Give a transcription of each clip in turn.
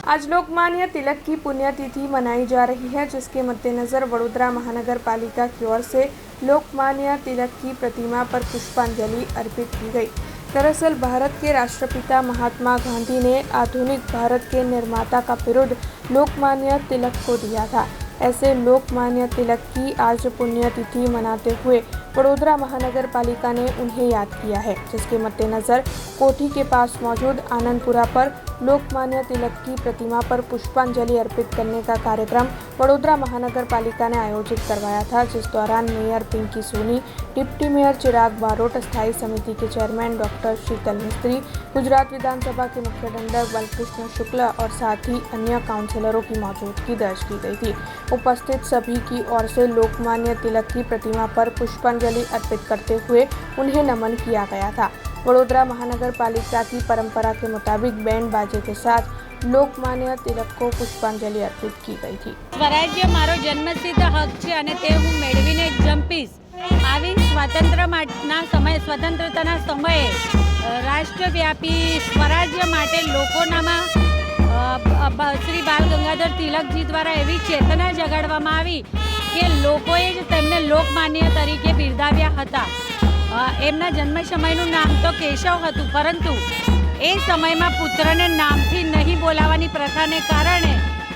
आज लोकमान्य तिलक की पुण्यतिथि मनाई जा रही है, जिसके मद्देनजर वडोदरा महानगर पालिका की ओर से लोकमान्य तिलक की प्रतिमा पर पुष्पांजलि अर्पित की गई। दरअसल भारत के राष्ट्रपिता महात्मा गांधी ने आधुनिक भारत के निर्माता का बिरुद लोकमान्य तिलक को दिया था। ऐसे लोकमान्य तिलक की आज पुण्यतिथि मनाते हुए वडोदरा महानगर पालिका ने उन्हें याद किया है, जिसके मद्देनजर कोठी के पास मौजूद आनंदपुरा पर लोकमान्य तिलक की प्रतिमा पर पुष्पांजलि अर्पित करने का कार्यक्रम वडोदरा महानगर पालिका ने आयोजित करवाया था, जिस दौरान mayor Pinky Soni, deputy mayor Chirag Barot, स्थायी समिति के चेयरमैन डॉक्टर शीतल मिस्त्री, गुजरात विधानसभा के मुख्य दंडक बालकृष्ण शुक्ल और साथ ही अन्य काउंसिलरों की मौजूदगी दर्ज की गई थी। उपस्थित सभी की ओर से लोकमान्य तिलक की प्रतिमा पर पुष्पांजलि अर्पित करते हुए उन्हें नमन किया गया था। वडोदरा महानगर पालिका की परंपरा के मुताबिक बैंड बाजे के साथ लोकमान्य तिलक को पुष्पांजलि अर्पित की गई थी। स्वराज्य मारो जन्मसिद्ध हक छे अने ते हूँ मेळवीने जंपीश। આવી સ્વતંત્રતાના સમયે રાષ્ટ્રવ્યાપી સ્વરાજ્ય માટે લોકોનામાં શ્રી બાલ ગંગાધર તિલકજી દ્વારા એવી ચેતના જગાડવામાં આવી કે લોકોએ જ તેમને લોકમાન્ય તરીકે બિરદાવ્યા હતા। એમના જન્મ સમયનું નામ તો કેશવ હતું, પરંતુ એ સમયમાં પુત્રને નામથી નહીં બોલાવવાની પ્રથાને કારણે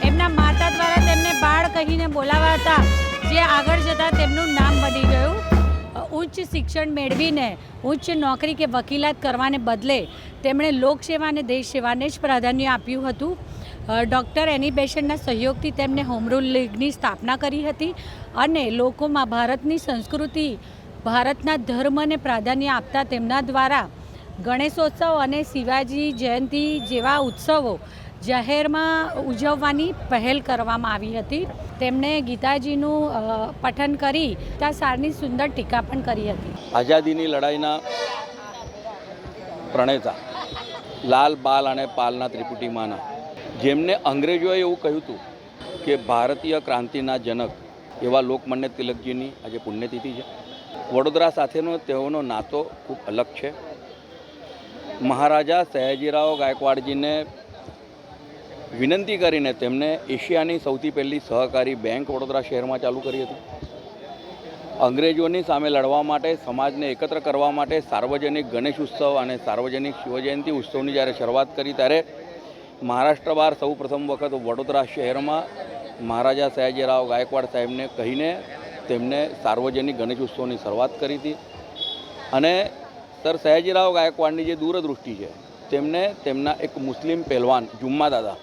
એમના માતા દ્વારા તેમને બાળ કહીને બોલાવાતા, જે આગળ જતાં તેમનું નામ બની ગયું। ઉચ્ચ શિક્ષણ મેળવીને ઉચ્ચ નોકરી કે વકીલાત કરવાને બદલે તેમણે લોકસેવા અને દેશ સેવાને જ પ્રાધાન્ય આપ્યું હતું। ડૉક્ટર એની બેસનના સહયોગથી તેમણે હોમ રૂલ લીગની સ્થાપના કરી હતી અને લોકોમાં ભારતની સંસ્કૃતિ, ભારતના ધર્મને પ્રાધાન્ય આપતા તેમના દ્વારા ગણેશોત્સવ અને શિવાજી જયંતી જેવા ઉત્સવો જાહેરમાં ઉજવવાની પહેલ કરવામાં આવી હતી। તેમણે ગીતાજીનું પઠન કરી ગીતાસારની સુંદર ટીકા પણ કરી હતી। આઝાદીની લડાઈના પ્રણેતા લાલ, બાલ અને પાલના ત્રિપુટીમાંના જેમને અંગ્રેજોએ એવું કહ્યું હતું કે ભારતીય ક્રાંતિના જનક એવા લોકમાન્ય તિલકજીની આજે પુણ્યતિથિ છે। વડોદરા સાથેનો તેઓનો નાતો ખૂબ અલગ છે। મહારાજા સયાજીરાવ ગાયકવાડજીને વિનંતી કરીને તેમને એશિયાની સૌથી પહેલી સહકારી બેંક વડોદરા શહેરમાં ચાલુ કરી હતી। અંગ્રેજોની સામે લડવા માટે, સમાજને એકત્ર કરવા માટે સાર્વજનિક ગણેશ ઉત્સવ અને સાર્વજનિક શિવજયંતિ ઉત્સવની જ્યારે શરૂઆત કરી, ત્યારે મહારાષ્ટ્ર બહાર સૌ પ્રથમ વખત વડોદરા શહેરમાં મહારાજા સયાજીરાવ ગાયકવાડ સાહેબને કહીને તેમને સાર્વજનિક ગણેશ ઉત્સવની શરૂઆત કરી હતી। અને સર સયાજીરાવ ગાયકવાડની જે દૂરદૃષ્ટિ છે, તેમને તેમના એક મુસ્લિમ પહેલવાન જુમ્મા દાદા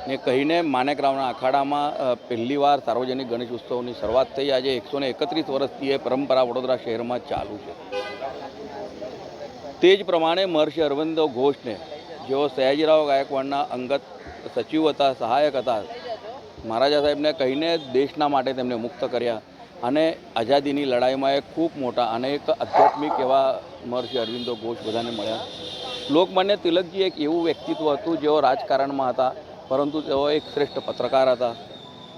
ને કહીને માનેકરાવના અખાડામાં પહેલીવાર સાર્વજનિક ગણેશ ઉત્સવની શરૂઆત થઈ। આજે 131 વર્ષથી એ પરંપરા વડોદરા શહેરમાં ચાલુ છે। તે જ પ્રમાણે મહર્ષિ અરવિંદો ઘોષને, જેઓ સયાજીરાવ ગાયકવાડના અંગત સચિવ હતા, સહાયક હતા, મહારાજા સાહેબને કહીને દેશના માટે તેમને મુક્ત કર્યા અને આઝાદીની લડાઈમાં એક ખૂબ મોટા અને એક આધ્યાત્મિક એવા મહર્ષિ અરવિંદો ઘોષ બધાને મળ્યા। લોકમાન્ય તિલકજી એક એવું વ્યક્તિત્વ હતું જેઓ રાજકારણમાં હતા, પરંતુ તેઓ એક શ્રેષ્ઠ પત્રકાર હતા,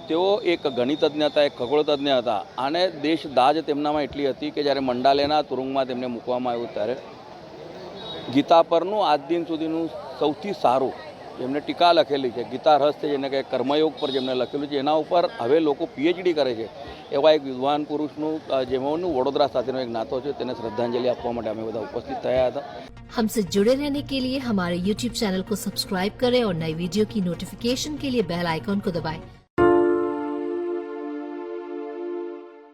તેઓ એક ગણિતજ્ઞ હતા, એક ખગોળતજ્ઞ હતા અને દેશ દાજ તેમનામાં એટલી હતી કે જ્યારે મંડાલેના તુરુંગમાં તેમને મૂકવામાં આવ્યું ત્યારે ગીતા પરનું આજ દિન સુધીનું સૌથી સારું જેમને ટીકા લખેલી છે, ગીતા રસ છે, જેને કે કર્મયોગ પર જેમને લખેલું છે, એના ઉપર હવે લોકો પીએચડી કરે છે એવા એક વિદ્વાન પુરુષનું જેમનું વડોદરા સાથેનો એક નાતો છે, તેને શ્રદ્ધાંજલિ આપવા માટે અમે બધા ઉપસ્થિત થયા હતા। हमसे जुड़े रहने के लिए हमारे YouTube चैनल को सब्सक्राइब करें और नई वीडियो की नोटिफिकेशन के लिए बेल आइकॉन को दबाएं।